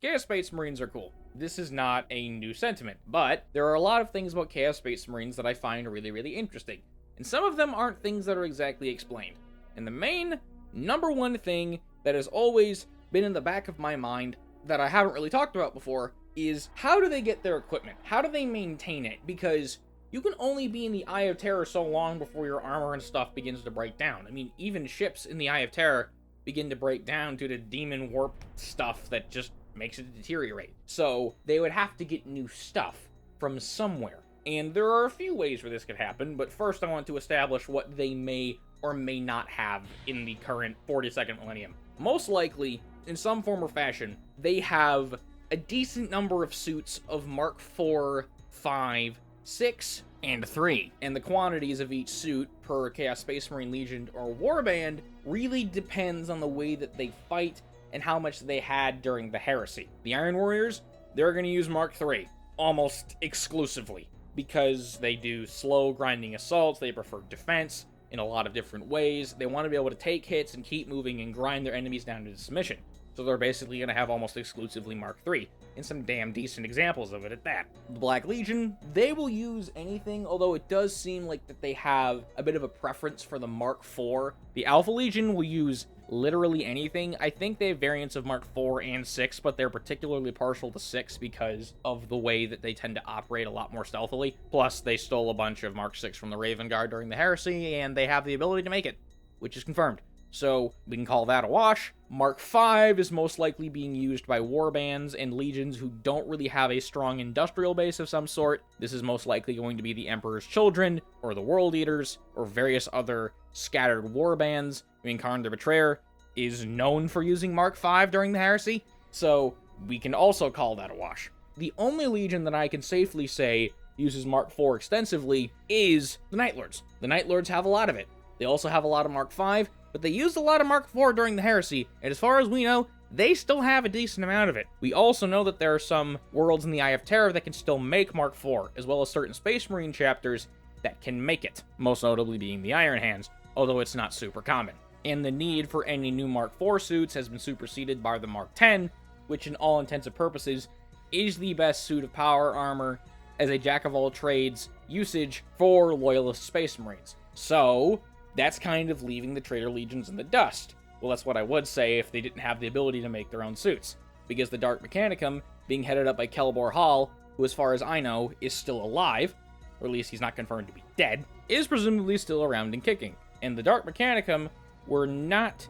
Chaos Space Marines are cool. This is not a new sentiment, but there are a lot of things about Chaos Space Marines that I find really, really interesting. And some of them aren't things that are exactly explained. And the main, number one thing that has always been in the back of my mind that I haven't really talked about before is how do they get their equipment? How do they maintain it? Because you can only be in the Eye of Terror so long before your armor and stuff begins to break down. I mean, even ships in the Eye of Terror begin to break down due to demon warp stuff that just makes it deteriorate. So they would have to get new stuff from somewhere. And there are a few ways where this could happen, but first I want to establish what they may or may not have in the current 42nd millennium. Most likely, in some form or fashion, they have a decent number of suits of Mark 4, 5, 6, and 3. And the quantities of each suit per Chaos Space Marine Legion or Warband really depends on the way that they fight and how much they had during the Heresy. The Iron Warriors, they're going to use Mark 3 almost exclusively because they do slow grinding assaults, they prefer defense in a lot of different ways. They want to be able to take hits and keep moving and grind their enemies down to submission. So they're basically going to have almost exclusively Mark III, and some damn decent examples of it at that. The Black Legion, they will use anything, although it does seem like that they have a bit of a preference for the Mark IV. The Alpha Legion will use literally anything. I think they have variants of Mark IV and 6, but they're particularly partial to 6 because of the way that they tend to operate a lot more stealthily. Plus, they stole a bunch of Mark 6 from the Raven Guard during the Heresy, and they have the ability to make it, which is confirmed. So we can call that a wash. Mark V is most likely being used by warbands and legions who don't really have a strong industrial base of some sort. This is most likely going to be the Emperor's Children, or the World Eaters, or various other scattered warbands. I mean, Karn the Betrayer is known for using Mark V during the Heresy, so we can also call that a wash. The only legion that I can safely say uses Mark IV extensively is the Night Lords. The Night Lords have a lot of it. They also have a lot of Mark V, but they used a lot of Mark IV during the Heresy, and as far as we know, they still have a decent amount of it. We also know that there are some worlds in the Eye of Terror that can still make Mark IV, as well as certain Space Marine chapters that can make it, most notably being the Iron Hands, although it's not super common. And the need for any new Mark IV suits has been superseded by the Mark X, which in all intents and purposes is the best suit of power armor as a jack-of-all-trades usage for Loyalist Space Marines. So that's kind of leaving the Traitor Legions in the dust. Well, that's what I would say if they didn't have the ability to make their own suits. Because the Dark Mechanicum, being headed up by Kelbor Hall, who as far as I know is still alive, or at least he's not confirmed to be dead, is presumably still around and kicking. And the Dark Mechanicum were not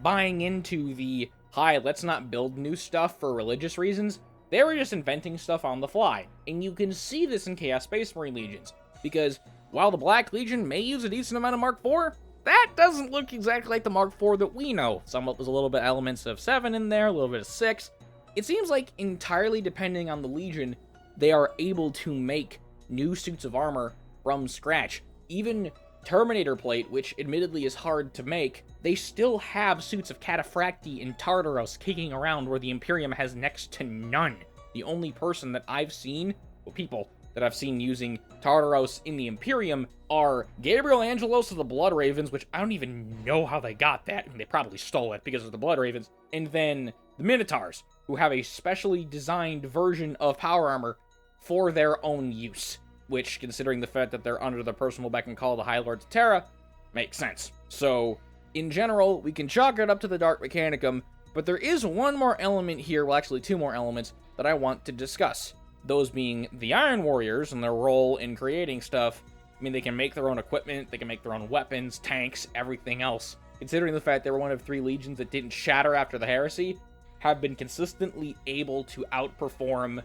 buying into the, hi, let's not build new stuff for religious reasons. They were just inventing stuff on the fly. And you can see this in Chaos Space Marine Legions, because while the Black Legion may use a decent amount of Mark IV, that doesn't look exactly like the Mark IV that we know. Some of it was a little bit elements of 7 in there, a little bit of 6. It seems like entirely depending on the Legion, they are able to make new suits of armor from scratch. Even Terminator Plate, which admittedly is hard to make, they still have suits of Cataphracti and Tartaros kicking around where the Imperium has next to none. The only person that I've seen, well, people that I've seen using Tartaros in the Imperium are Gabriel Angelos of the Blood Ravens, which I don't even know how they got that. I mean, they probably stole it because of the Blood Ravens. And then the Minotaurs, who have a specially designed version of power armor for their own use, which, considering the fact that they're under the personal beck and call of the High Lords of Terra, makes sense. So, in general, we can chalk it up to the Dark Mechanicum, but there is one more element here, well, actually two more elements, that I want to discuss. Those being the Iron Warriors and their role in creating stuff. I mean, they can make their own equipment, they can make their own weapons, tanks, everything else. Considering the fact they were one of 3 legions that didn't shatter after the Heresy, have been consistently able to outperform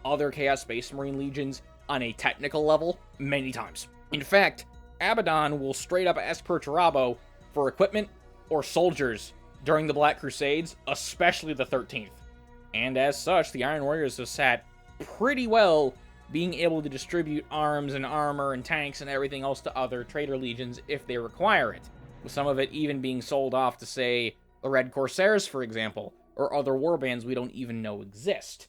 other Chaos Space Marine legions on a technical level many times. In fact, Abaddon will straight up ask Perturabo for equipment or soldiers during the Black Crusades, especially the 13th. And as such, the Iron Warriors have sat pretty well being able to distribute arms and armor and tanks and everything else to other Traitor Legions if they require it, with some of it even being sold off to, say, the Red Corsairs, for example, or other warbands we don't even know exist.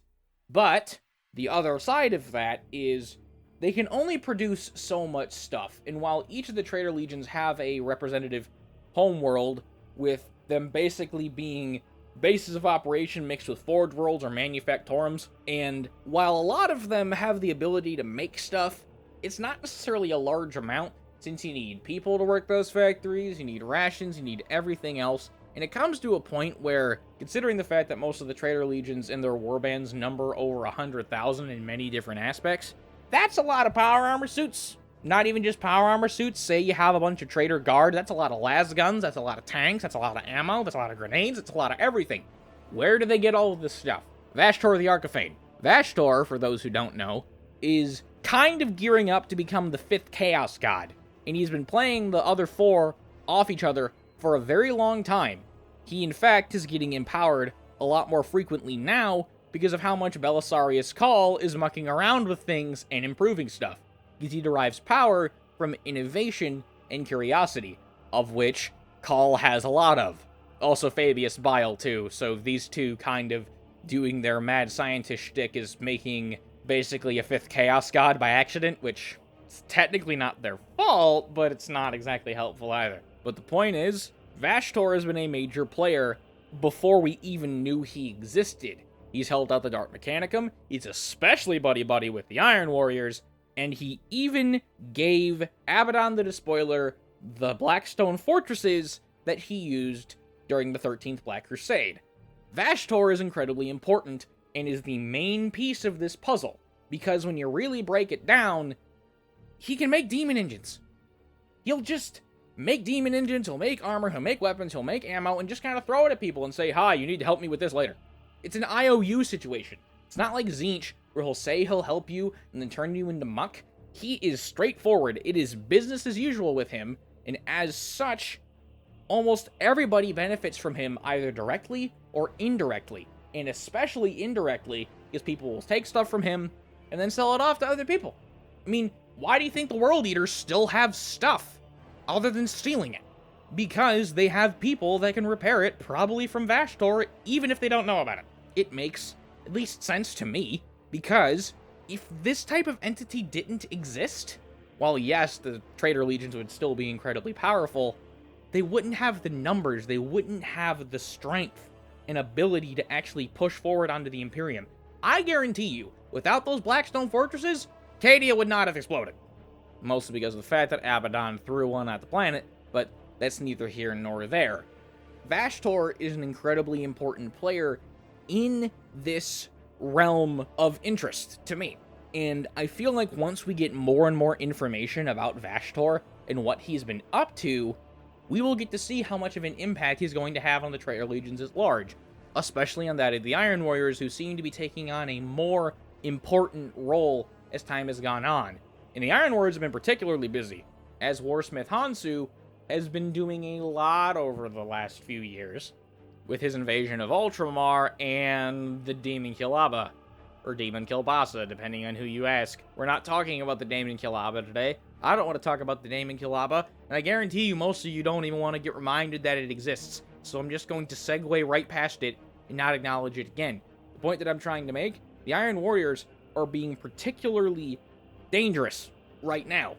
But the other side of that is they can only produce so much stuff, and while each of the Traitor Legions have a representative homeworld, with them basically being bases of operation mixed with Forge Worlds or Manufactorums, and while a lot of them have the ability to make stuff, it's not necessarily a large amount, since you need people to work those factories, you need rations, you need everything else, and it comes to a point where, considering the fact that most of the Trader Legions and their warbands number over 100,000 in many different aspects, that's a lot of power armor suits. Not even just power armor suits. Say you have a bunch of Trader Guard, that's a lot of las guns, that's a lot of tanks, that's a lot of ammo, that's a lot of grenades, it's a lot of everything. Where do they get all of this stuff? Vashtorr the Arkifane. Vashtorr, for those who don't know, is kind of gearing up to become the 5th Chaos God, and he's been playing the other 4 off each other for a very long time. He, in fact, is getting empowered a lot more frequently now because of how much Belisarius Cawl is mucking around with things and improving stuff, because he derives power from innovation and curiosity, of which Cawl has a lot of. Also Fabius Bile, too, so these two kind of doing their mad scientist shtick is making basically a 5th Chaos God by accident, which is technically not their fault, but it's not exactly helpful either. But the point is, Vashtorr has been a major player before we even knew he existed. He's held out the Dark Mechanicum, he's especially buddy-buddy with the Iron Warriors, and he even gave Abaddon the Despoiler the Blackstone fortresses that he used during the 13th Black Crusade. Vashtorr is incredibly important and is the main piece of this puzzle, because when you really break it down, he can make demon engines. He'll just make demon engines, he'll make armor, he'll make weapons, he'll make ammo, and just kind of throw it at people and say, hi, you need to help me with this later. It's an IOU situation. It's not like Tzeentch, where he'll say he'll help you and then turn you into muck. He is straightforward. It is business as usual with him, and as such, almost everybody benefits from him either directly or indirectly, and especially indirectly, because people will take stuff from him and then sell it off to other people. I mean, why do you think the World Eaters still have stuff other than stealing it? Because they have people that can repair it, probably from Vashtorr, even if they don't know about it. It makes at least sense to me, because if this type of entity didn't exist, while yes, the Trader Legions would still be incredibly powerful, they wouldn't have the numbers, they wouldn't have the strength and ability to actually push forward onto the Imperium. I guarantee you, without those Blackstone fortresses, Cadia would not have exploded. Mostly because of the fact that Abaddon threw one at the planet, but that's neither here nor there. Vashtorr is an incredibly important player in this realm of interest to me. And I feel like once we get more and more information about Vashtorr and what he's been up to, we will get to see how much of an impact he's going to have on the Trader Legions at large, especially on that of the Iron Warriors, who seem to be taking on a more important role as time has gone on. And the Iron Warriors have been particularly busy, as Warsmith Hansu has been doing a lot over the last few years, with his invasion of Ultramar and the Demon Kilaba, or Demon Kilbasa, depending on who you ask. We're not talking about the Demon Kilaba today. I don't want to talk about the Demon Kilaba, and I guarantee you most of you don't even want to get reminded that it exists, so I'm just going to segue right past it and not acknowledge it again. The point that I'm trying to make, the Iron Warriors are being particularly dangerous right now.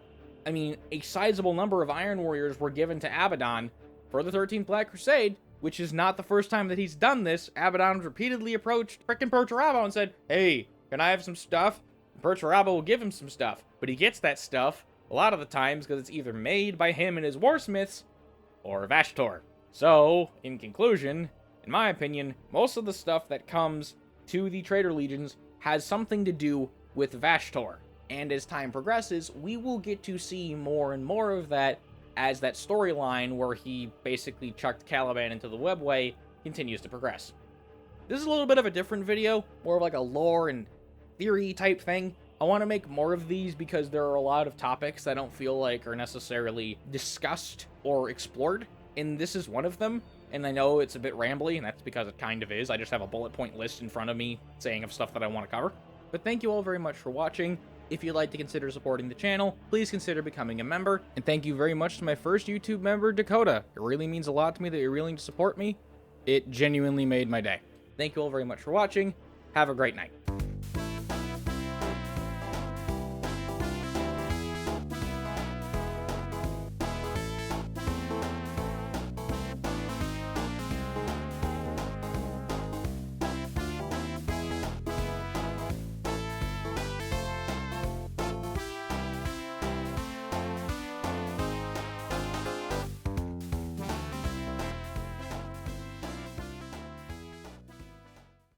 I mean, a sizable number of Iron Warriors were given to Abaddon for the 13th Black Crusade, which is not the first time that he's done this. Abaddon repeatedly approached frickin' Perturabo and said, hey, can I have some stuff? And Perturabo will give him some stuff, but he gets that stuff a lot of the times because it's either made by him and his warsmiths or Vashtorr. So, in conclusion, in my opinion, most of the stuff that comes to the Trader Legions has something to do with Vashtorr. And as time progresses, we will get to see more and more of that as that storyline where he basically chucked Caliban into the webway continues to progress. This is a little bit of a different video, more of like a lore and theory type thing. I want to make more of these because there are a lot of topics that I don't feel like are necessarily discussed or explored, and this is one of them. And I know it's a bit rambly, and that's because it kind of is. I just have a bullet point list in front of me saying of stuff that I want to cover. But thank you all very much for watching. If you'd like to consider supporting the channel, please consider becoming a member. And thank you very much to my first YouTube member, Dakota. It really means a lot to me that you're willing to support me. It genuinely made my day. Thank you all very much for watching. Have a great night.